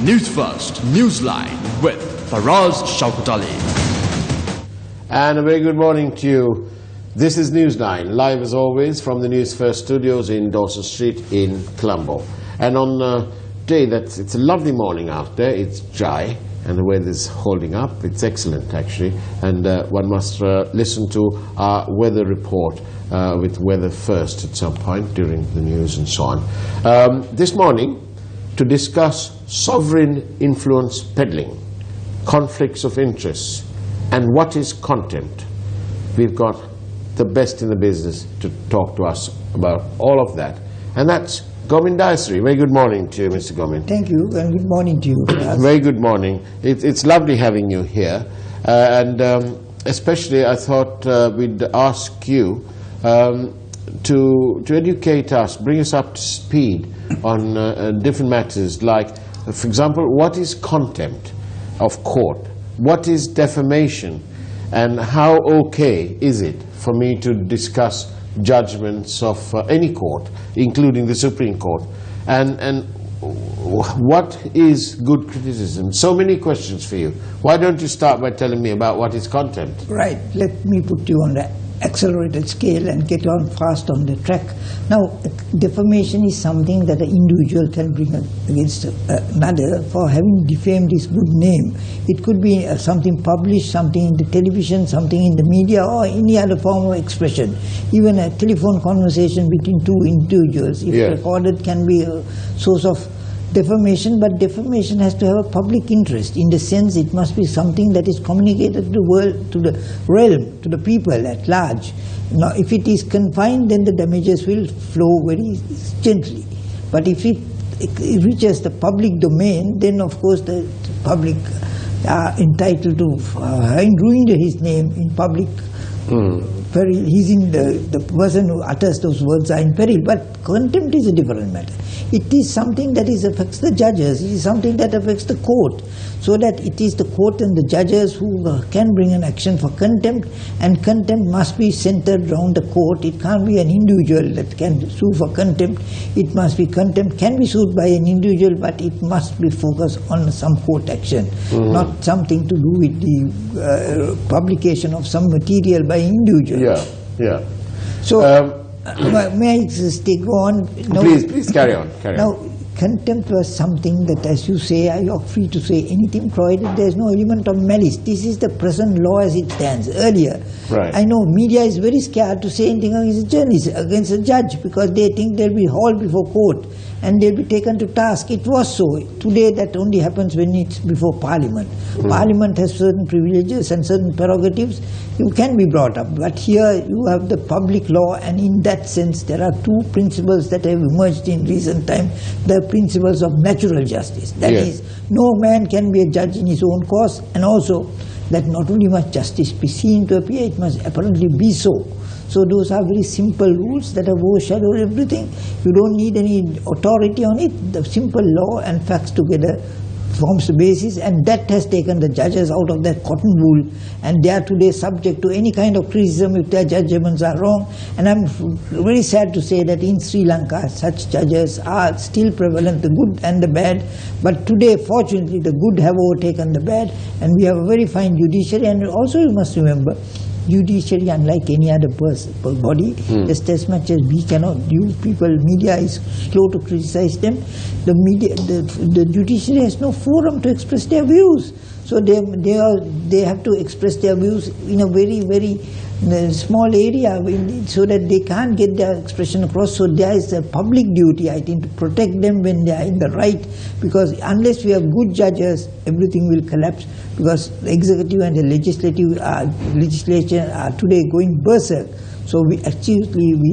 Newsfirst Newsline with Faraz Shaukat Ali. And a very good morning to you. This is Newsline, live as always from the Newsfirst studios in Dawson Street in Colombo. And on a day it's a lovely morning out there, it's dry and the weather's holding up. It's excellent actually, and one must listen to our weather report with Weather First at some point during the news and so on. This morning, to discuss sovereign influence peddling, conflicts of interest, and what is contempt, we've got the best in the business to talk to us about all of that, and that's Gomin Dayasri. Very good morning to you, Mr. Gomin. Thank you, and good morning to you. Very good morning. It's lovely having you here, and especially I thought we'd ask you to educate us, bring us up to speed on different matters, like, for example, what is contempt of court? What is defamation? And how okay is it for me to discuss judgments of any court, including the Supreme Court? And what is good criticism? So many questions for you. Why don't you start by telling me about what is contempt? Right. Let me put you on the accelerated scale and get on fast on the track. Now, defamation is something that an individual can bring against another for having defamed his good name. It could be something published, something in the television, something in the media, or any other form of expression. Even a telephone conversation between two individuals, if recorded, can be a source of defamation, but defamation has to have a public interest. In the sense, it must be something that is communicated to the world, to the realm, to the people at large. Now, if it is confined, then the damages will flow very gently. But if it reaches the public domain, then of course the public are entitled to having ruined his name in public. He's in the person who utters those words are in peril. But contempt is a different matter. It is something that affects the judges. It is something that affects the court. So that it is the court and the judges who can bring an action for contempt, and contempt must be centered around the court. It can't be an individual that can sue for contempt. It must be contempt can be sued by an individual, but it must be focused on some court action, not something to do with the publication of some material by individual. Yeah. So, may I just go on? No, please carry on. Now, contempt was something that, as you say, you're free to say anything, provided there's no element of malice. This is the present law as it stands. Earlier, I know media is very scared to say anything against a journalist, against a judge, because they think they'll be hauled before court and they'll be taken to task. It was so. Today that only happens when it's before Parliament. Parliament has certain privileges and certain prerogatives. You can be brought up. But here you have the public law, and in that sense there are two principles that have emerged in recent time. The principles of natural justice. That is, no man can be a judge in his own cause, and also that not only must justice be seen to appear, it must apparently be so. So those are very simple rules that have overshadowed everything. You don't need any authority on it. The simple law and facts together forms the basis, and that has taken the judges out of that cotton wool, and they are today subject to any kind of criticism if their judgments are wrong. And I'm very sad to say that in Sri Lanka such judges are still prevalent, the good and the bad. But today, fortunately, the good have overtaken the bad, and we have a very fine judiciary. And also you must remember, judiciary, unlike any other body, just as much as we cannot, you people, media is slow to criticize them, the judiciary has no forum to express their views. So they have to express their views in a very, very small area, so that they can't get their expression across. So there is a public duty, I think, to protect them when they are in the right, because unless we have good judges, everything will collapse, because the executive and the legislature are today going berserk. So we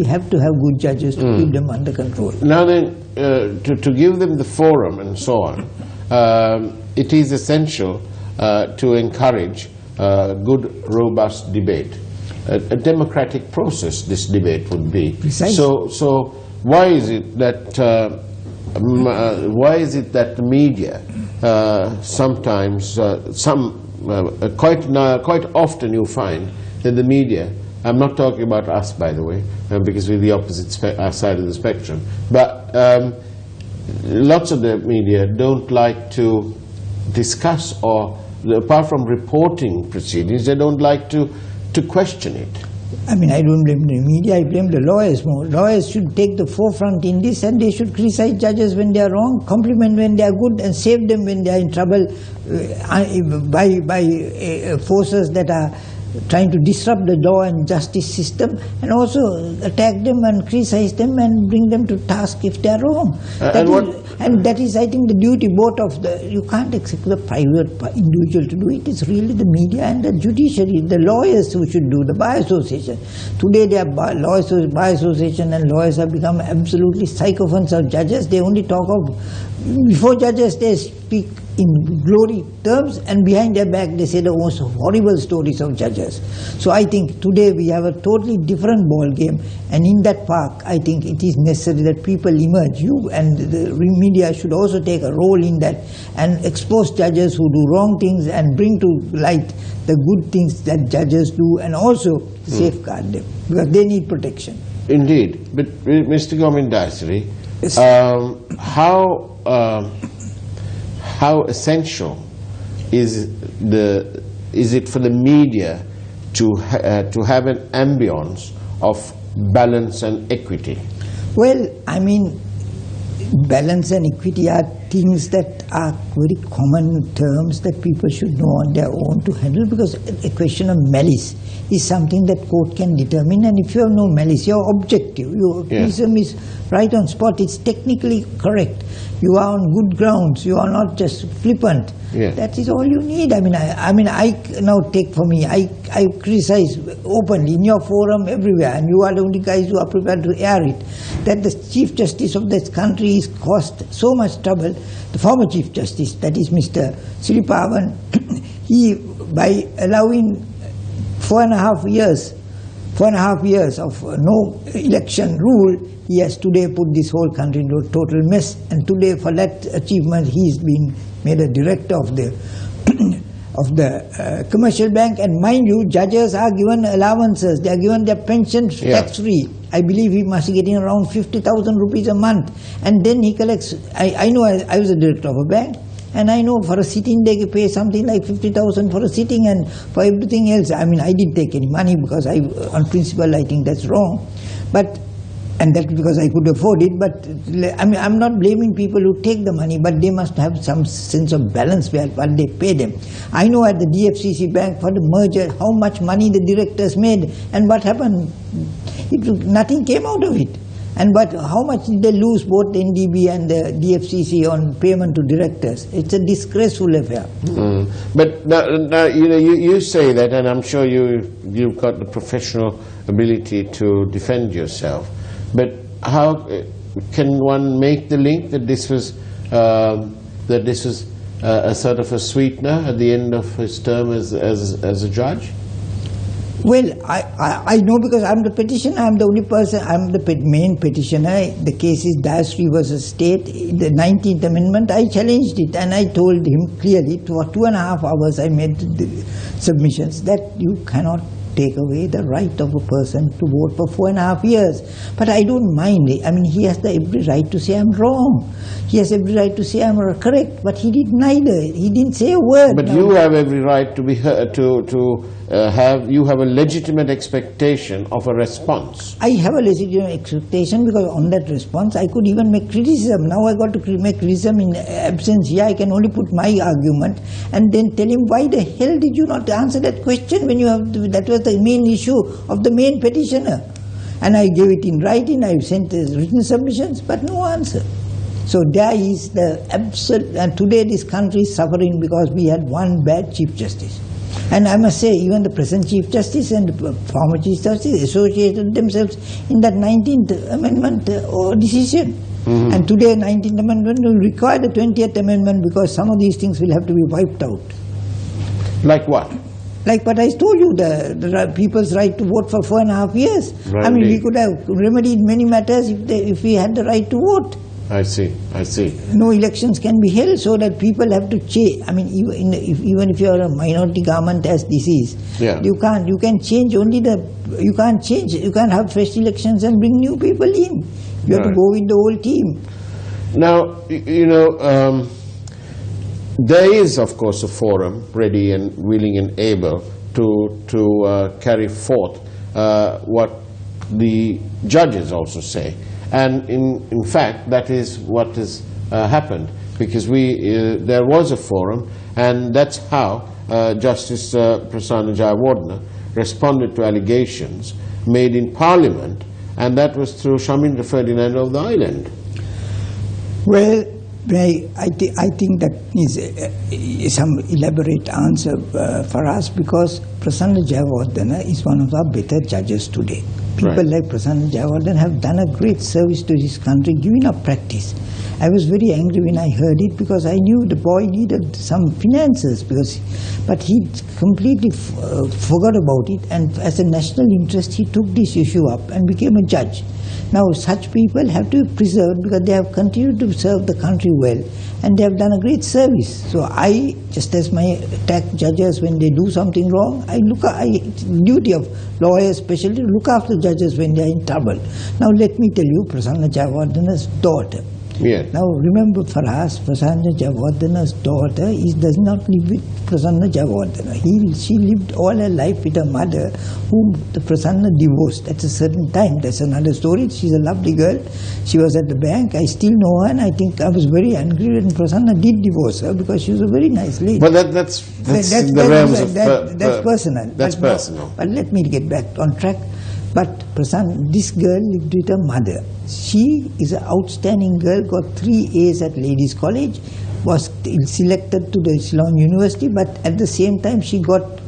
have to have good judges to keep them under control. Now then, to give them the forum and so on, it is essential to encourage good, robust debate. A democratic process, this debate would be. Precisely. So why is it that the media sometimes quite often you find that the media, I'm not talking about us, by the way, because we're the opposite side of the spectrum, but lots of the media don't like to discuss, or apart from reporting proceedings, they don't like to question it. I mean, I don't blame the media, I blame the lawyers more. Lawyers should take the forefront in this, and they should criticize judges when they are wrong, compliment when they are good, and save them when they are in trouble by forces that are trying to disrupt the law and justice system, and also attack them and criticize them and bring them to task if they are wrong. And that is, I think, the duty both of you can't expect the private individual to do it. It's really the media and the judiciary, the lawyers who should do, the Bar Association. Today they are Bar Association and lawyers have become absolutely sycophants of judges. They only talk of, before judges they speak in glory terms, and behind their back they say the most horrible stories of judges. So I think today we have a totally different ball game, and in that park I think it is necessary that people emerge. You and the media should also take a role in that and expose judges who do wrong things and bring to light the good things that judges do, and also safeguard them, because they need protection. Indeed. But Mr. Gomindasri, yes. How essential is it for the media to have an ambience of balance and equity? Well, I mean, balance and equity are things that are very common terms that people should know on their own to handle, because a question of malice is something that court can determine, and if you have no malice, you're objective, your criticism is right on spot, it's technically correct, you are on good grounds, you are not just flippant. That is all you need. I now take for me, I criticize openly in your forum everywhere, and you are the only guys who are prepared to air it, that the Chief Justice of this country is caused so much trouble. The former Chief Justice, that is Mr. Siripavan, he, by allowing 4.5 years of no election rule, he has today put this whole country into a total mess. And today, for that achievement, he's been made a director of the commercial bank. And mind you, judges are given allowances; they are given their pensions tax-free. I believe he must be getting around 50,000 rupees a month. And then he collects. I know I was a director of a bank. And I know for a sitting they pay something like 50,000 for a sitting, and for everything else. I mean, I didn't take any money because on principle, I think that's wrong. And that's because I could afford it. But I mean, I'm not blaming people who take the money, but they must have some sense of balance while they pay them. I know at the DFCC bank for the merger how much money the directors made, and what happened? Nothing came out of it. But how much did they lose, both the NDB and the DFCC, on payment to directors? It's a disgraceful affair. But now you say that, and I'm sure you've got the professional ability to defend yourself. But how can one make the link that this was a sort of a sweetener at the end of his term as a judge? Well, I know, because I'm the petitioner, I'm the only person, I'm the main petitioner. The case is Dayasri versus State, the 19th Amendment. I challenged it, and I told him clearly, for 2.5 hours I made the submissions, that you cannot take away the right of a person to vote for 4.5 years. But I don't mind. I mean, he has every right to say I'm wrong. He has every right to say I'm correct, but he did neither. He didn't say a word. But you have every right to be heard, you have a legitimate expectation of a response. I have a legitimate expectation, because on that response I could even make criticism. Now I got to make criticism in absence here. I can only put my argument and then tell him, why the hell did you not answer that question when you have that was the main issue of the main petitioner? And I gave it in writing, I sent written submissions, but no answer. So there is the absolute, and today this country is suffering because we had one bad Chief Justice. And I must say, even the present Chief Justice and the former Chief Justice associated themselves in that 19th Amendment decision. And today 19th Amendment will require the 20th Amendment, because some of these things will have to be wiped out. Like what? Like what I told you, the people's right to vote for 4.5 years. Right. I mean, we could have remedied many matters if we had the right to vote. I see. No elections can be held, so that people have to change. I mean, even if you are a minority government as this is, you can change only you can't have fresh elections and bring new people in. You have to go with the whole team. Now, there is, of course, a forum ready and willing and able to carry forth what the judges also say. And in fact, that is what has happened, because there was a forum, and that's how Justice Prasanna Jayawardena responded to allegations made in Parliament, and that was through Shamindra Ferdinand of the island. Well, I think that is some elaborate answer for us, because Prasanna Jayawardena is one of our better judges today. People like Prasanna Jayawardena have done a great service to this country, giving up practice. I was very angry when I heard it, because I knew the boy needed some finances, but he completely forgot about it, and as a national interest he took this issue up and became a judge. Now such people have to be preserved, because they have continued to serve the country well, and they have done a great service. So I, just as my attack judges when they do something wrong, duty of lawyers especially, to look after judges when they are in trouble. Now let me tell you, Prasanna Jayawardena's daughter. Yeah. Now remember, for us, Prasanna Jayawardena's daughter does not live with Prasanna Jayawardena. She lived all her life with her mother, whom the Prasanna divorced at a certain time. That's another story. She's a lovely girl. She was at the bank. I still know her, and I think I was very angry when Prasanna did divorce her, because she was a very nice lady. But that's in the realms of... That's personal. That's personal. But let me get back on track. But Prasanna, this girl lived with her mother. She is an outstanding girl, got 3 A's at Ladies College, was selected to the Ceylon University, but at the same time she got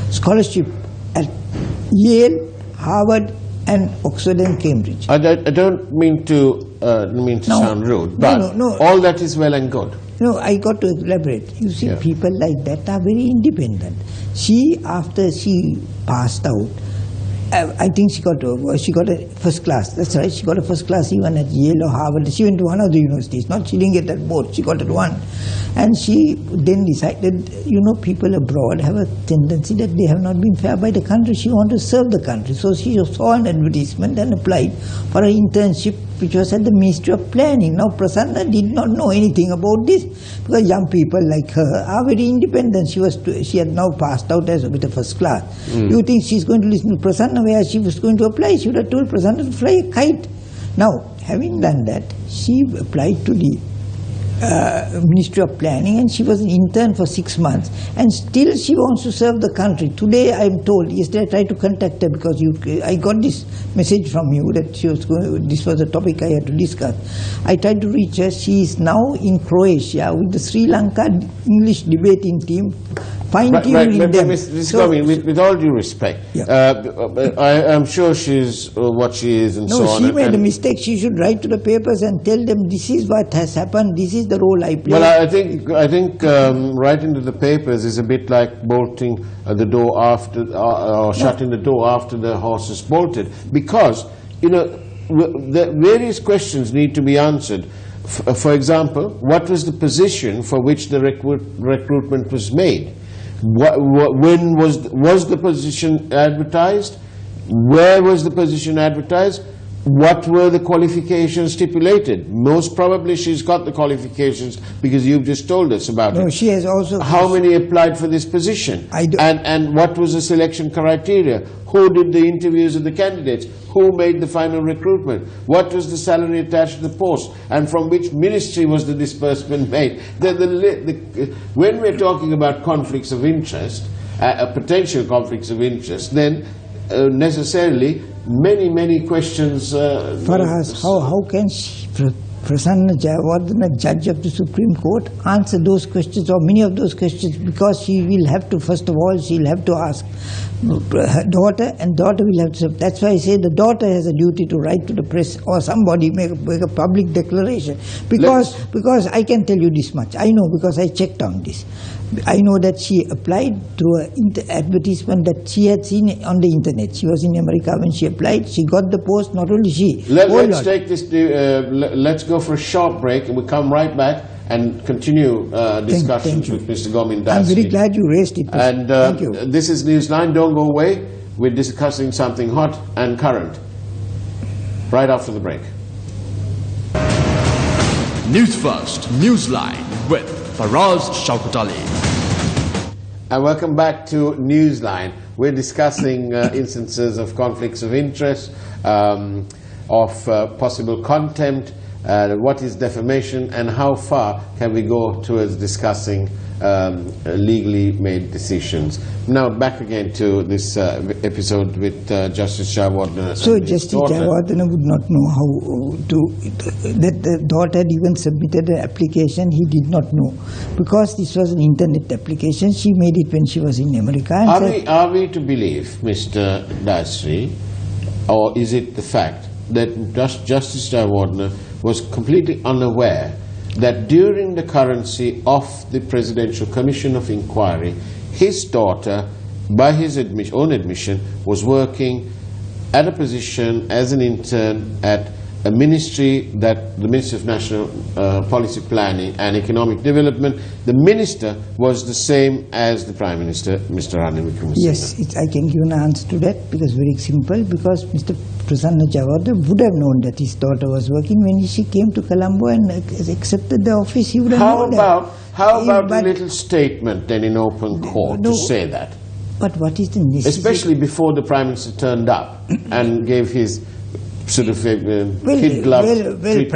scholarship at Yale, Harvard and Oxford and Cambridge. I don't mean to sound rude, but no. All that is well and good. No, I got to elaborate. You see, people like that are very independent. After she passed out, I think she got a first class. That's right, she got a first class even at Yale or Harvard. She went to one of the universities. She didn't get at both, she got at one. And she then decided, people abroad have a tendency that they have not been fair by the country. She wanted to serve the country. So she saw an advertisement and applied for an internship, which was at the Ministry of Planning. Now Prasanna did not know anything about this, because young people like her are very independent. She had now passed out with a first class. You think she's going to listen to Prasanna where she was going to apply? She would have told Prasanna to fly a kite. Now, having done that, she applied to the Ministry of Planning, and she was an intern for 6 months, and still she wants to serve the country. Today I am told, yesterday I tried to contact her, because I got this message from you that this was a topic I had to discuss. I tried to reach her. She is now in Croatia with the Sri Lanka English debating team, fine-tuning them. With all due respect, I'm sure she's what she is and so on. No, she made a mistake. She should write to the papers and tell them, this is what has happened, this is the role I play. Well, I think writing to the papers is a bit like bolting the door after, or shutting the door after the horse is bolted, because, the various questions need to be answered. For example, what was the position for which the recruitment was made? When was the position advertised? Where was the position advertised? What were the qualifications stipulated? Most probably she's got the qualifications, because you've just told us about it. No, she has also... How many applied for this position? And what was the selection criteria? Who did the interviews of the candidates? Who made the final recruitment? What was the salary attached to the post? And from which ministry was the disbursement made? When we're talking about conflicts of interest, potential conflicts of interest, then necessarily many questions. For us, how can Prasanna Jayawardena, judge of the Supreme Court, answer those questions, or many of those questions? Because she will have to, first of all, she'll have to ask her daughter, and daughter will have to. That's why I say the daughter has a duty to write to the press, or somebody make a public declaration. Because I can tell you this much. I know, because I checked on this. I know that she applied through an advertisement that she had seen on the internet. She was in America when she applied. She got the post. Not only she. Let's take this. Let's go for a short break, and we'll come right back and continue discussions with Mr. Gomindas. I'm very glad you raised it. And thank you. This is Newsline. Don't go away. We're discussing something hot and current right after the break. Newsfirst Newsline with Faraz Shaukat Ali. And welcome back to Newsline. We're discussing instances of conflicts of interest, of possible contempt, what is defamation, and how far can we go towards discussing legally made decisions. Now back again to this episode with Justice Jayawardena. So Justice Jayawardena would not know how that the daughter had even submitted an application. He did not know, because this was an internet application. She made it when she was in America. And are we to believe, Mr. Dasri, or is it the fact that Justice Jayawardena was completely unaware that during the currency of the Presidential Commission of Inquiry, his daughter, by his own admission, was working at a position as an intern at a ministry, the Ministry of National Policy Planning and Economic Development. The minister was the same as the Prime Minister, Mr. Ranil Wickremesinghe. Yes, I can give an answer to that, because very simple, because Mr. Prasanna Jayawardena would have known that his daughter was working when she came to Colombo and accepted the office. He would have known that. How about a little statement then in open court to say that? But what is the necessity? Especially before the Prime Minister turned up and gave his sort of kid-glove treatment.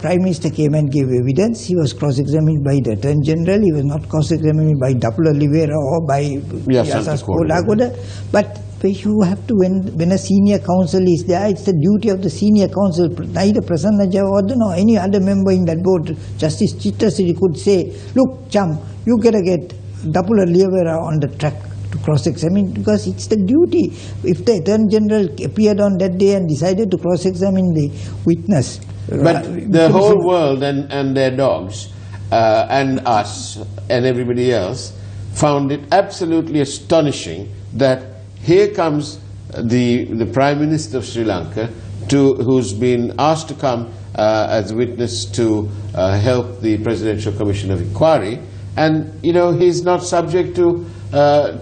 Prime Minister came and gave evidence. He was cross-examined by the Attorney General. He was not cross-examined by Dapula Livera or by Yasas Polagoda. But you have to, when a senior counsel is there, it's the duty of the senior counsel. Neither Prasanna Jayawardena or any other member in that board, Justice Chittasiri, could say, look, chum, you gotta get Dapula Livera on the track to cross-examine, because it's the duty. If the Attorney General appeared on that day and decided to cross-examine the witness. But the whole world and their dogs and us and everybody else found it absolutely astonishing that here comes the Prime Minister of Sri Lanka, who's been asked to come as a witness to help the Presidential Commission of Inquiry, and he's not subject to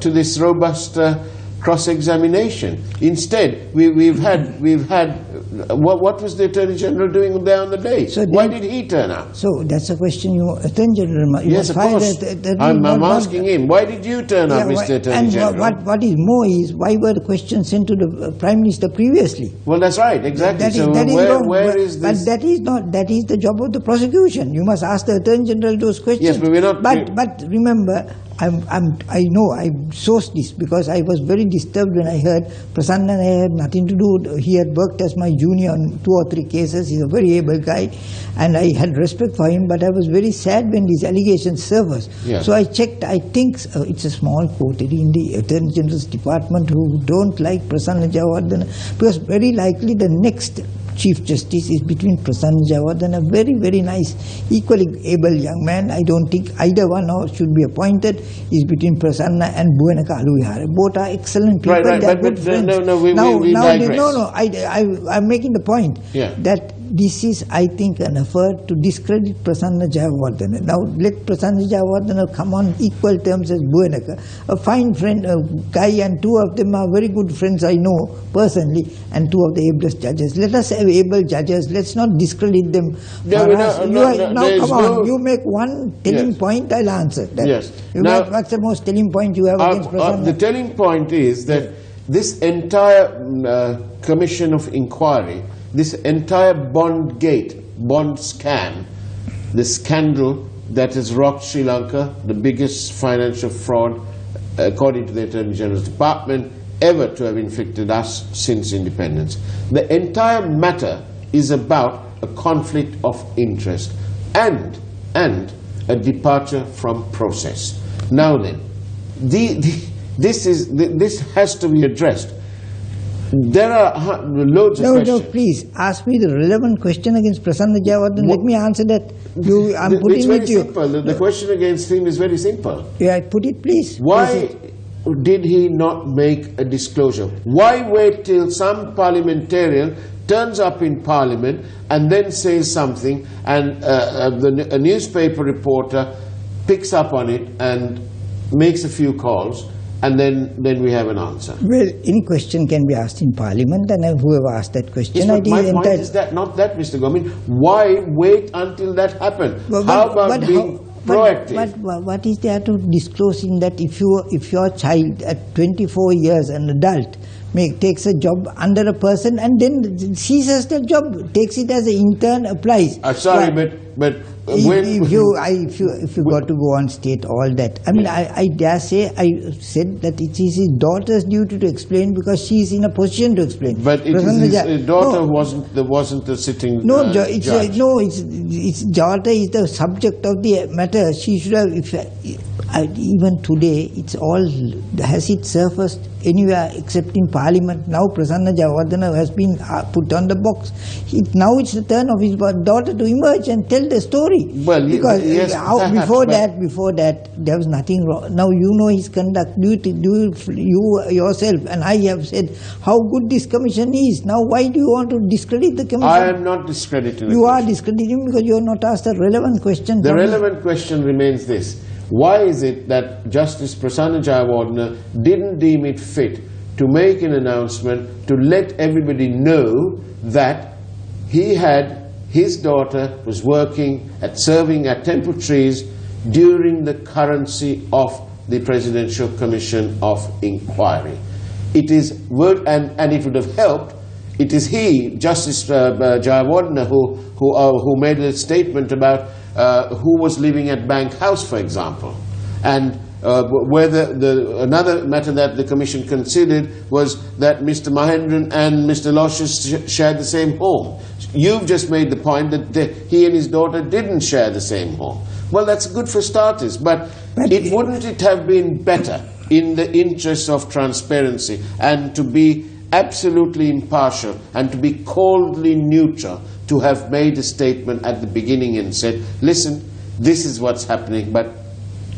this robust cross-examination. Instead, we've had what was the Attorney General doing there on the day? So why did he turn up? So that's a question you Attorney General. Yes, of course. I'm asking him. Why did you turn up, Mr. Attorney General? And what is more is, why were the questions sent to the Prime Minister previously? Well, that's right, exactly. Where is this? But that is not. That is the job of the prosecution. You must ask the Attorney General those questions. Yes, but we're not. But remember, I know I sourced this because I was very disturbed when I heard Prasanna had nothing to do. He had worked as my junior on 2 or 3 cases. He's a very able guy, and I had respect for him. But I was very sad when these allegations surfaced. Yes. So I checked. I think it's a small coterie in the Attorney General's department who don't like Prasanna Jayawardena, because very likely the next Chief Justice is between Prasanna Jayawardena, a very, very nice, equally able young man. I don't think either one should be appointed. Is between Prasanna and Buenaka Aluvihara. Both are excellent people. Right. They are good friends. We digress. I'm making the point that this is, I think, an effort to discredit Prasanna Jayawardena. Now let Prasanna Jayawardena come on equal terms as Buenaka, a fine friend, a guy, and 2 of them are very good friends I know personally, and 2 of the ablest judges. Let us have able judges. Let's not discredit them. You make one telling point, I'll answer that. Yes. What's the most telling point you have against Prasanna? The telling point is that this entire Commission of Inquiry, this entire bond scam, the scandal that has rocked Sri Lanka, the biggest financial fraud, according to the Attorney General's Department, ever to have inflicted us since independence. The entire matter is about a conflict of interest and a departure from process. Now then, this has to be addressed. There are loads of questions. No, please, ask me the relevant question against Prasanna Jayawardena. Let me answer that. I'm putting it to you. Simple. The question against him is very simple. Yeah, put it, please. Why did he not make a disclosure? Why wait till some parliamentarian turns up in Parliament and then says something, and a newspaper reporter picks up on it and makes a few calls, and then we have an answer. Well, any question can be asked in Parliament, and whoever asked that question... Yes, my point is that, not that, Mr. Gomin. Why wait until that happens? How about being proactive? But what is there to disclose in that if your child at 24 years, an adult, takes a job under a person and then seizes the job, takes it as an intern, applies. Sorry, but if you got to go on state all that, I mean, I dare say, I said that it is his daughter's duty to explain because she is in a position to explain. But it is his daughter who wasn't the sitting judge. It's daughter is the subject of the matter. She should have, even today, it's all, has it surfaced anywhere except in Parliament? Now Prasanna Jayawardena has been put on the box. Now it's the turn of his daughter to emerge and tell the story. Well, because yes, before that, there was nothing wrong. Now you know his conduct. You yourself and I have said how good this commission is. Now why do you want to discredit the commission? I am not discrediting You are discrediting because you are not asked a relevant question. The relevant question remains this. Why is it that Justice Prasanna Jayawardena didn't deem it fit to make an announcement to let everybody know that his daughter was serving at Temple Trees during the currency of the Presidential Commission of Inquiry? It is, and it would have helped. It is Justice Jayawardena, who made a statement about who was living at Bank House, for example, and whether another matter that the Commission considered was that Mr. Mahendran and Mr. Loshes shared the same home. You've just made the point that he and his daughter didn't share the same home. Well, that's good for starters, but wouldn't it have been better in the interest of transparency and to be absolutely impartial and to be coldly neutral, to have made a statement at the beginning and said, listen, this is what's happening, but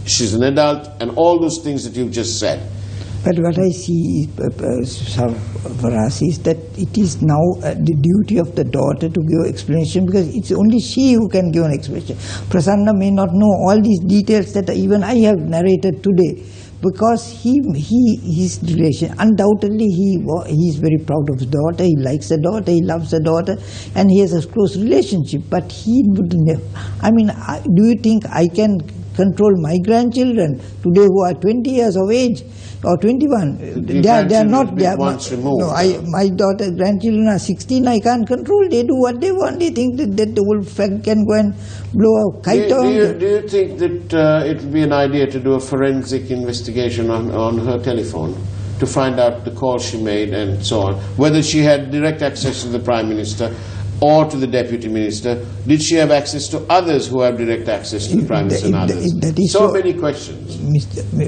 she's an adult, and all those things that you've just said. But what I see for us is that it is now the duty of the daughter to give explanation, because it's only she who can give an explanation. Prasanna may not know all these details that even I have narrated today, because his relation, undoubtedly he is very proud of his daughter, he likes the daughter, he loves the daughter, and he has a close relationship, but he would never, I mean, do you think I can control my grandchildren today who are 20 years of age or 21? They are not, my daughter, grandchildren are 16, I can't control, they do what they want, they think that the old fag can go and blow a kite on. Do you think that it would be an idea to do a forensic investigation on her telephone to find out the call she made and so on, whether she had direct access to the Prime Minister or to the Deputy Minister? Did she have access to others who have direct access to the Prime Minister and others? So many questions.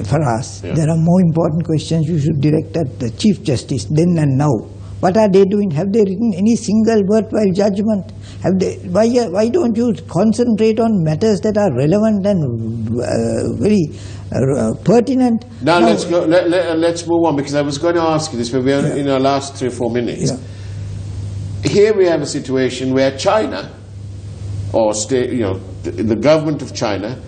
For us, there are more important questions you should direct at the Chief Justice then and now. What are they doing? Have they written any single worthwhile judgment? Have they? Why don't you concentrate on matters that are relevant and very pertinent? Now let's go. Let's move on, because I was going to ask you this, but we are in our last 3 or 4 minutes. Here we have a situation where China, or the government of China,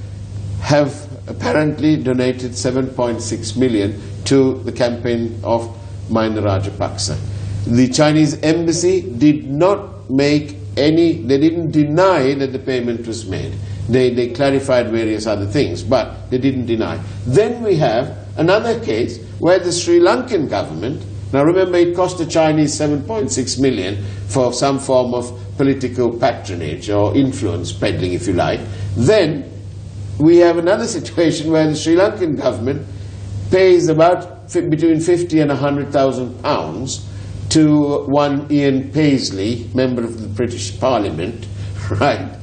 have apparently donated 7.6 million to the campaign of Mahinda Rajapaksa. The Chinese embassy did not make any, they didn't deny that the payment was made. They clarified various other things, but they didn't deny. Then we have another case where the Sri Lankan government, now remember it cost the Chinese 7.6 million for some form of political patronage or influence peddling, if you like. Then we have another situation where the Sri Lankan government pays about between 50 and 100,000 pounds to one Ian Paisley, member of the British Parliament, right?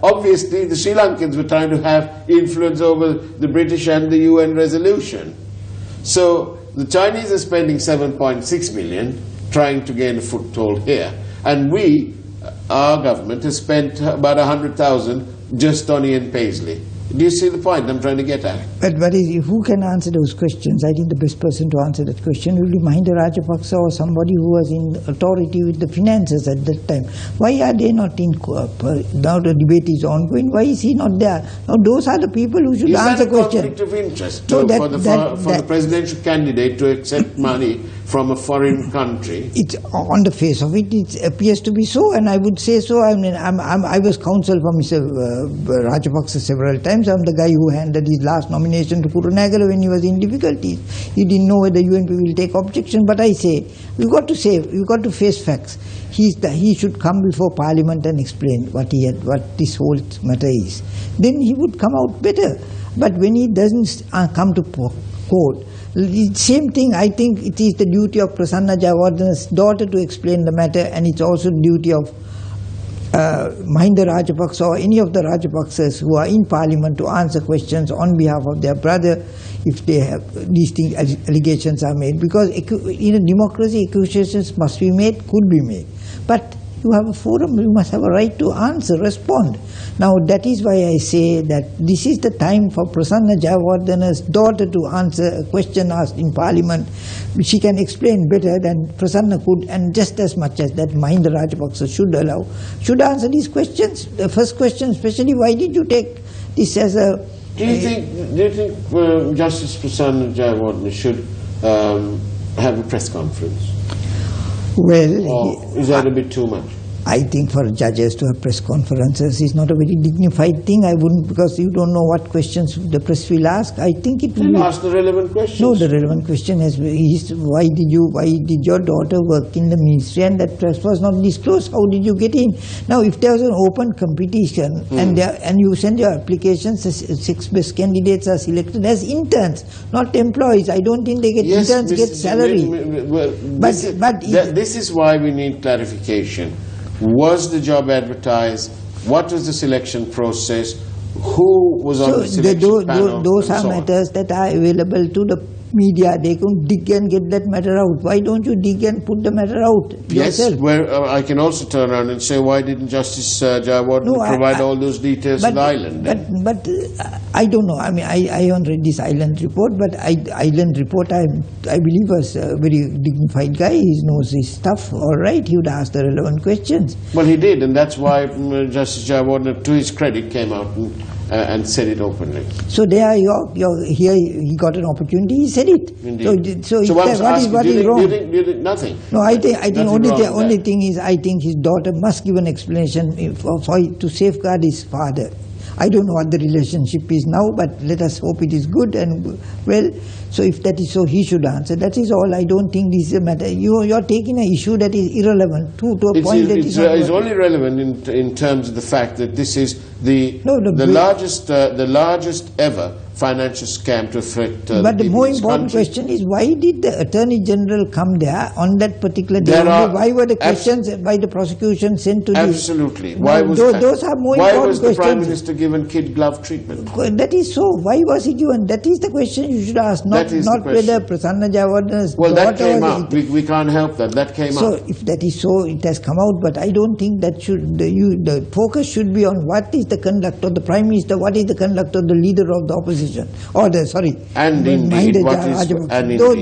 Obviously, the Sri Lankans were trying to have influence over the British and the UN resolution. So the Chinese are spending 7.6 million trying to gain a foothold here. And our government, has spent about 100,000 just on Ian Paisley. Do you see the point I'm trying to get at? But who can answer those questions? I think the best person to answer that question will be Mahinda Rajapaksa or somebody who was in authority with the finances at that time. Why are they not in? Now the debate is ongoing. Why is he not there? Now those are the people who should answer questions. Is that a conflict of interest for the presidential candidate to accept money from a foreign country? It's on the face of it. It appears to be so, and I would say so. I mean, I was counsel for Mr. Rajapaksa several times. I'm the guy who handed his last nomination to Kurunegala when he was in difficulties. He didn't know whether UNP will take objection, but I say, we've got to face facts. He should come before Parliament and explain what this whole matter is. Then he would come out better. But when he doesn't come to court, the same thing, I think it is the duty of Prasanna Jayawardena's daughter to explain the matter, and it's also the duty of Mahinda Rajapaksa or any of the Rajapaksas who are in Parliament to answer questions on behalf of their brother if they have these things, allegations are made. Because in a democracy, accusations must be made, could be made. But you have a forum, you must have a right to answer, respond. Now that is why I say that this is the time for Prasanna Jayawardena's daughter to answer a question asked in Parliament. She can explain better than Prasanna could, and just as much as that Mahinda Rajapaksa should answer these questions. The first question especially, why did you take this as a... Do you think Justice Prasanna Jayawardena should have a press conference? Well... Or is that a bit too much? I think for judges to have press conferences is not a very dignified thing. I wouldn't, because you don't know what questions the press will ask. I think it will ask the relevant questions. No, the relevant question is why did your daughter work in the ministry and that press was not disclosed? How did you get in? Now, if there was an open competition and you send your applications, 6 best candidates are selected as interns, not employees. I don't think they get interns get salary. This is why we need clarification. Was the job advertised? What was the selection process? Who was on the selection panel? Those are matters that are available to the media. They can dig and get that matter out. Why don't you dig and put the matter out yourself? Yes, where I can also turn around and say, why didn't Justice Jayawardena provide all those details to the island? But I don't know. I mean, I haven't read this island report, but island report I believe was a very dignified guy. He knows his stuff. All right, he would ask the relevant questions. Well, he did, and that's why Justice Jayawardena, to his credit, came out and said it openly. So there, here he got an opportunity. He said it. Indeed. So what is wrong? Do you think nothing? No, I think only thing is, I think his daughter must give an explanation to safeguard his father. I don't know what the relationship is now, but let us hope it is good and well. So if that is so, he should answer. That is all. I don't think this is a matter. You're taking an issue that is irrelevant to a point that is not. It's only relevant in terms of the fact that this is the largest ever financial scam to affect But the more important question is, why did the Attorney General come there on that particular day? Why were the questions by the prosecution sent to Absolutely. Those are more important questions. Why was the Prime Minister given kid glove treatment? That is so. Why was he given? That is the question you should ask, not whether Prasanna Jayawardena's daughter that came out. We can't help that. That came out. So if that is so, it has come out, but I don't think that the focus should be on what is the conduct of the Prime Minister, what is the conduct of the leader of the opposition.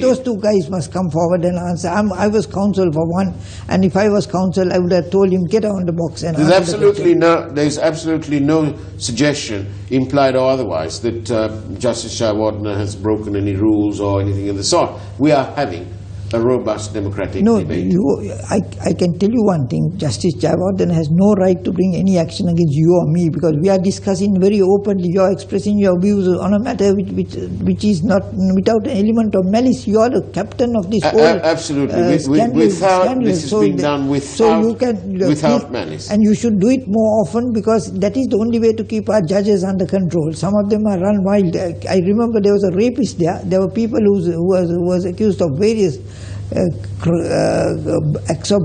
Those two guys must come forward and answer. I was counsel for one, and if I was counsel, I would have told him, get on the box and There's absolutely no suggestion, implied or otherwise, that Justice Jayawardena has broken any rules or anything of the sort. We are having a robust democratic debate. I can tell you one thing. Justice Jayawardena has no right to bring any action against you or me, because we are discussing very openly. You are expressing your views on a matter which is not without an element of malice. You are the captain of this whole absolutely. This is being done without malice. And you should do it more often, because that is the only way to keep our judges under control. Some of them are run wild. I remember there was a rapist there. There were people who was accused of various acts of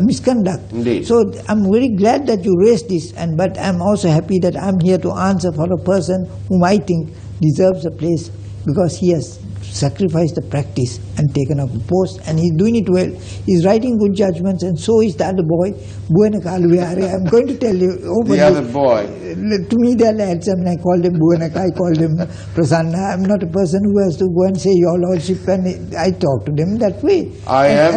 misconduct. Indeed. So I'm very glad that you raised this, but I'm also happy that I'm here to answer for a person whom I think deserves a place, because he has sacrificed the practice and taken up the post, and he's doing it well. He's writing good judgments, and so is the other boy, Buenakaluare. I'm going to tell you. The other boy. To me, they're lads. I mean, I call them Buenaka, I call them Prasanna. I'm not a person who has to go and say your lordship, and I talk to them that way. I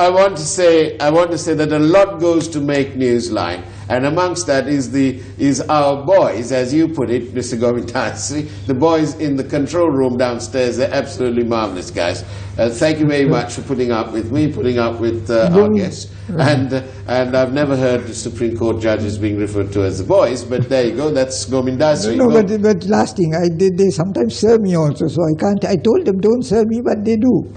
want to say that a lot goes to make Newsline. And amongst that is our boys, as you put it, Mr. Govindasri. The boys in the control room downstairs, they're absolutely marvelous guys. Thank you very much for putting up with me, putting up with our guests. And I've never heard the Supreme Court judges being referred to as the boys, but there you go, that's Govindasri. No, but last thing, they sometimes serve me also, so I can't. I told them don't serve me, but they do.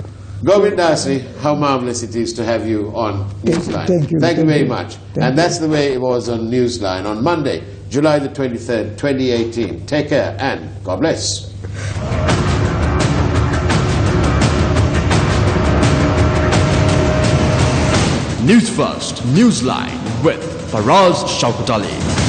Govindasri, how marvellous it is to have you on Newsline. Thank you. Thank you very much. And that's the way it was on Newsline on Monday, July the 23rd, 2018. Take care and God bless. News First, Newsline with Faraz Shaukat Ali.